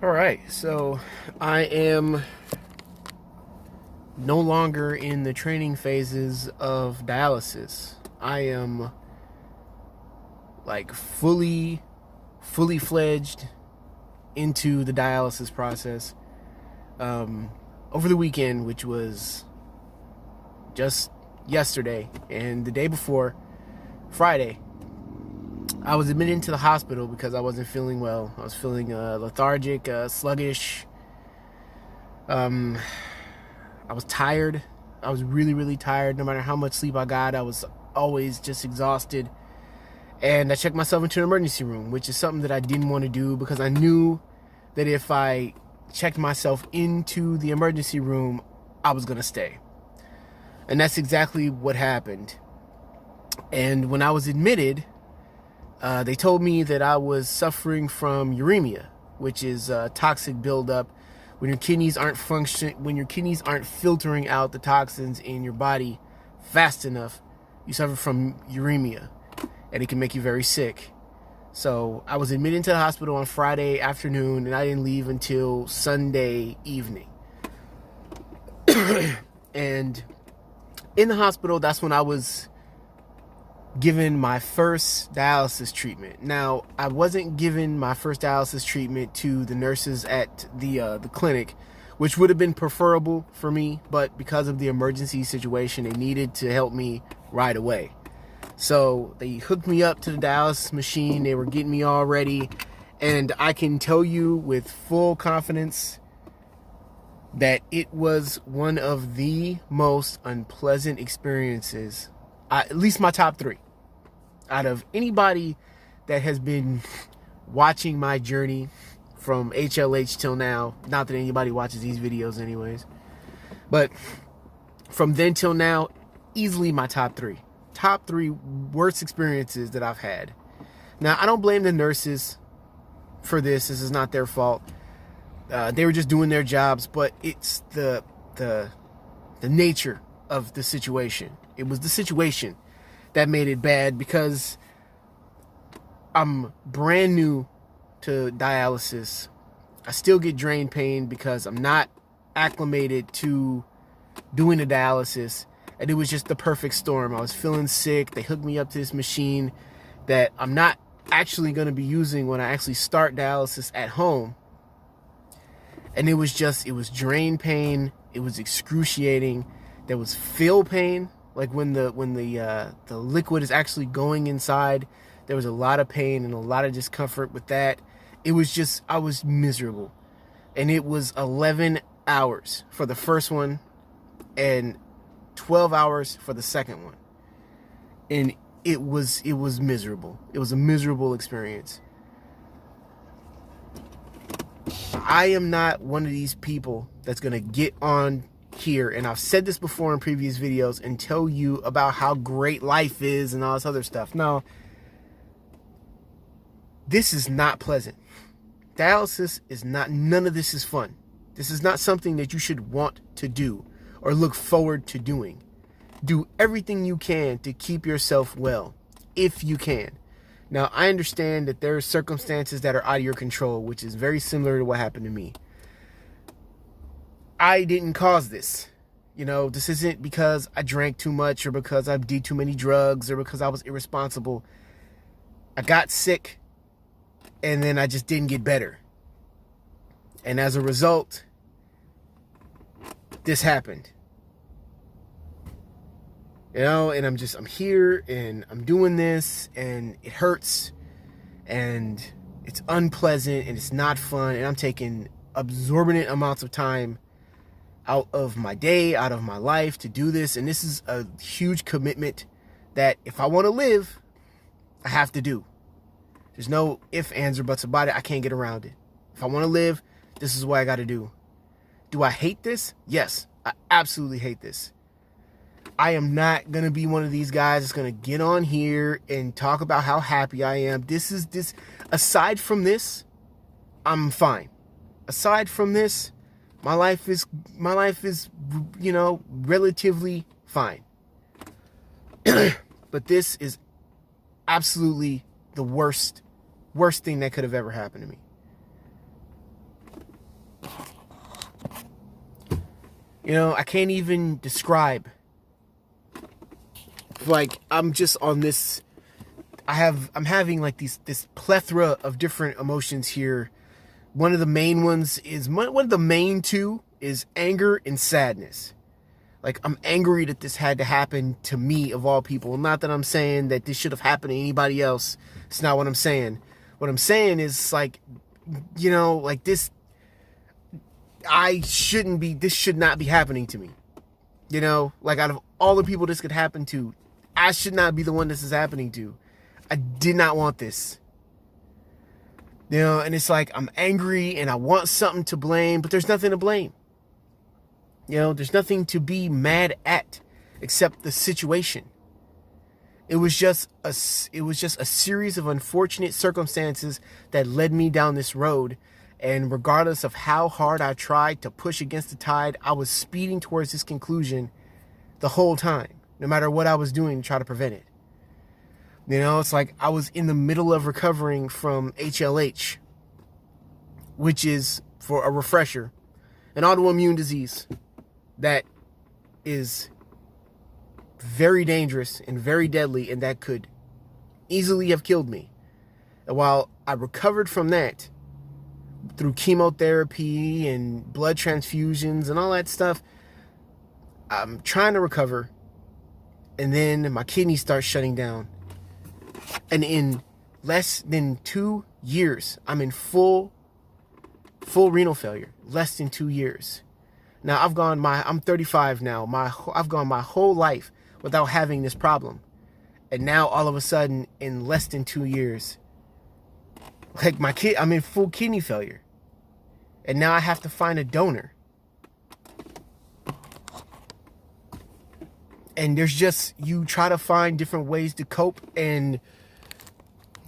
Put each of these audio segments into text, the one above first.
All right, so I am no longer in the training phases of dialysis. I am like fully fledged into the dialysis process. Over the weekend, which was just yesterday and the day before, Friday, I was admitted into the hospital because I wasn't feeling well. I was feeling lethargic, sluggish. I was tired. I was really tired. No matter how much sleep I got, I was always just exhausted. And I checked myself into an emergency room, which is something that I didn't want to do because I knew that if I checked myself into the emergency room, I was going to stay. And that's exactly what happened. And when I was admitted, they told me that I was suffering from uremia, which is toxic buildup. When your kidneys aren't filtering out the toxins in your body fast enough, you suffer from uremia, and it can make you very sick. So I was admitted into the hospital on Friday afternoon, and I didn't leave until Sunday evening. And in the hospital, that's when I was given my first dialysis treatment. Now, I wasn't given my first dialysis treatment to the nurses at the clinic, which would have been preferable for me, but because of the emergency situation, they needed to help me right away. So they hooked me up to the dialysis machine. They were getting me all ready, and I can tell you with full confidence that it was one of the most unpleasant experiences, at least my top three, out of anybody that has been watching my journey from HLH till now. Not that anybody watches these videos anyways, but from then till now, easily my top three worst experiences that I've had. Now, I don't blame the nurses for this. This is not their fault. They were just doing their jobs, but it's the nature of the situation. It was the situation that made it bad because I'm brand new to dialysis. I still get drain pain because I'm not acclimated to doing the dialysis, and it was just the perfect storm. I was feeling sick. They hooked me up to this machine that I'm not actually going to be using when I actually start dialysis at home. And it was drain pain. It was excruciating. There was fill pain, like when the liquid is actually going inside. There was a lot of pain and a lot of discomfort with that. It was just, I was miserable. And it was 11 hours for the first one and 12 hours for the second one. And it was miserable. It was a miserable experience. I am not one of these people that's going to get on here, and I've said this before in previous videos, and tell you about how great life is and all this other stuff. No, this is not pleasant. Dialysis is not, none of this is fun. This is not something that you should want to do or look forward to doing. Do everything you can to keep yourself well, if you can. Now, I understand that there are circumstances that are out of your control, which is very similar to what happened to me. I didn't cause this. You know, this isn't because I drank too much or because I did too many drugs or because I was irresponsible. I got sick and then I just didn't get better. And as a result, this happened. You know, and I'm here and I'm doing this and it hurts and it's unpleasant and it's not fun, and I'm taking exorbitant amounts of time out of my day, out of my life to do this. And this is a huge commitment that if I want to live, I have to do. There's no ifs, ands, or buts about it. I can't get around it. If I want to live, this is what I got to do. Do I hate this? Yes, I absolutely hate this. I am not going to be one of these guys that's going to get on here and talk about how happy I am. Aside from this, I'm fine. Aside from this, my life is, you know, relatively fine. But this is absolutely the worst thing that could have ever happened to me. I can't even describe. Like, I'm just on this. I'm having like this plethora of different emotions here. One of the main ones is one of the main two is anger and sadness. Like, I'm angry that this had to happen to me of all people. Not that I'm saying that this should have happened to anybody else. It's not what I'm saying. What I'm saying is like, like this. This should not be happening to me. Like, out of all the people this could happen to, I should not be the one this is happening to. I did not want this. And it's like, I'm angry and I want something to blame, but there's nothing to blame. There's nothing to be mad at except the situation. It was just a series of unfortunate circumstances that led me down this road. And regardless of how hard I tried to push against the tide, I was speeding towards this conclusion the whole time, no matter what I was doing to try to prevent it. It's like I was in the middle of recovering from HLH, which is, for a refresher, an autoimmune disease that is very dangerous and very deadly, and that could easily have killed me. And while I recovered from that through chemotherapy and blood transfusions and all that stuff, I'm trying to recover, and then my kidneys start shutting down. And in less than 2 years, I'm in full renal failure. Less than 2 years. Now I'm 35 now. I've gone my whole life without having this problem. And now all of a sudden, in less than 2 years, like I'm in full kidney failure. And now I have to find a donor. And there's just, you try to find different ways to cope, and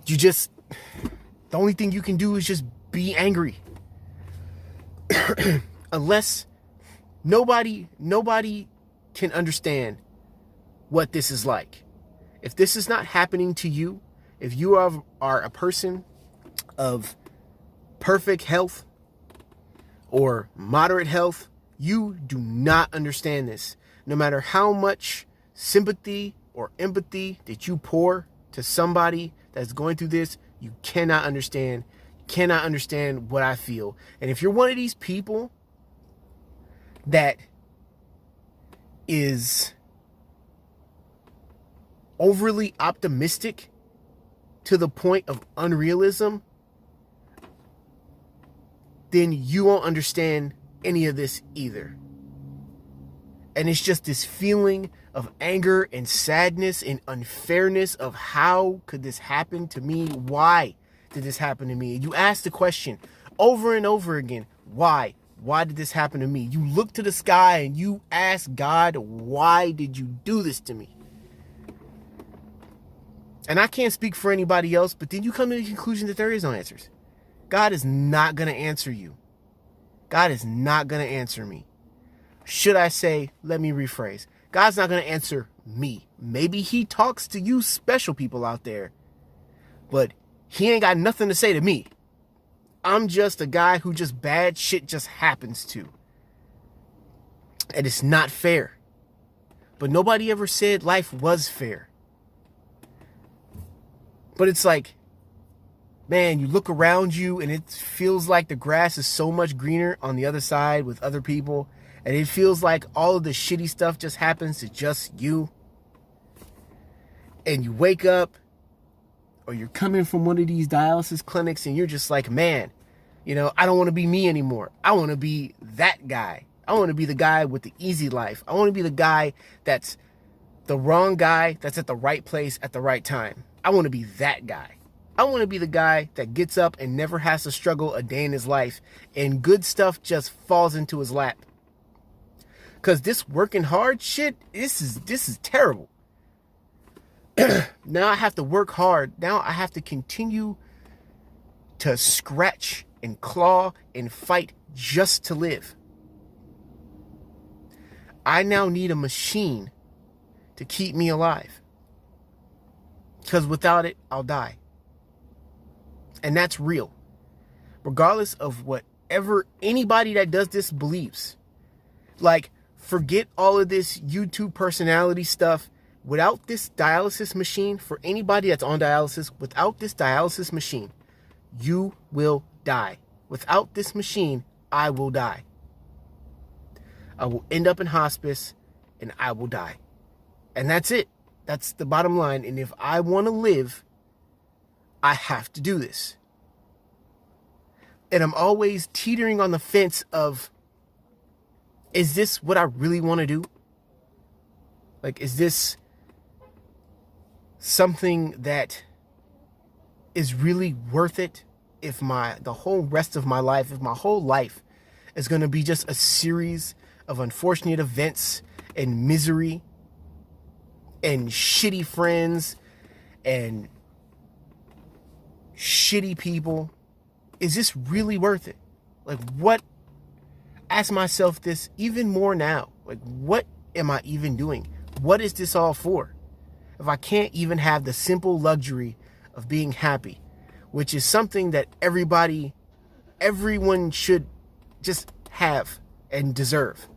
the only thing you can do is just be angry. Unless nobody can understand what this is like. If this is not happening to you, if you are a person of perfect health or moderate health, you do not understand this. No matter how much sympathy or empathy that you pour to somebody that's going through this, you cannot understand. Cannot understand what I feel. And if you're one of these people that is overly optimistic to the point of unrealism, then you won't understand any of this either. And it's just this feeling of anger and sadness and unfairness of, how could this happen to me? Why did this happen to me? You ask the question over and over again, why? Why did this happen to me? You look to the sky and you ask God, why did you do this to me? And I can't speak for anybody else, but then you come to the conclusion that there is no answers. God is not going to answer you. God is not going to answer me. Should I say, let me rephrase. God's not going to answer me. Maybe he talks to you special people out there, but he ain't got nothing to say to me. I'm just a guy who just bad shit just happens to. And it's not fair. But nobody ever said life was fair. But it's like, man, you look around you and it feels like the grass is so much greener on the other side with other people. And it feels like all of the shitty stuff just happens to just you. And you wake up, or you're coming from one of these dialysis clinics, and you're just like, man, I don't want to be me anymore. I want to be that guy. I want to be the guy with the easy life. I want to be the guy that's the wrong guy that's at the right place at the right time. I want to be that guy. I want to be the guy that gets up and never has to struggle a day in his life, and good stuff just falls into his lap. Because this working hard shit, this is terrible. Now I have to work hard. Now I have to continue to scratch and claw and fight just to live. I now need a machine to keep me alive. Because without it, I'll die. And that's real. Regardless of whatever anybody that does this believes. Like, Forget all of this YouTube personality stuff. Without this dialysis machine, for anybody that's on dialysis, without this dialysis machine, you will die. Without this machine, I will die. I will end up in hospice and I will die. And that's it. That's the bottom line. And if I want to live, I have to do this. And I'm always teetering on the fence of, is this what I really want to do? Like, is this something that is really worth it? If the whole rest of my life, if my whole life is going to be just a series of unfortunate events and misery and shitty friends and shitty people, is this really worth it? Like, what? Ask myself this even more now. Like, what am I even doing? What is this all for? If I can't even have the simple luxury of being happy, which is something that everyone should just have and deserve.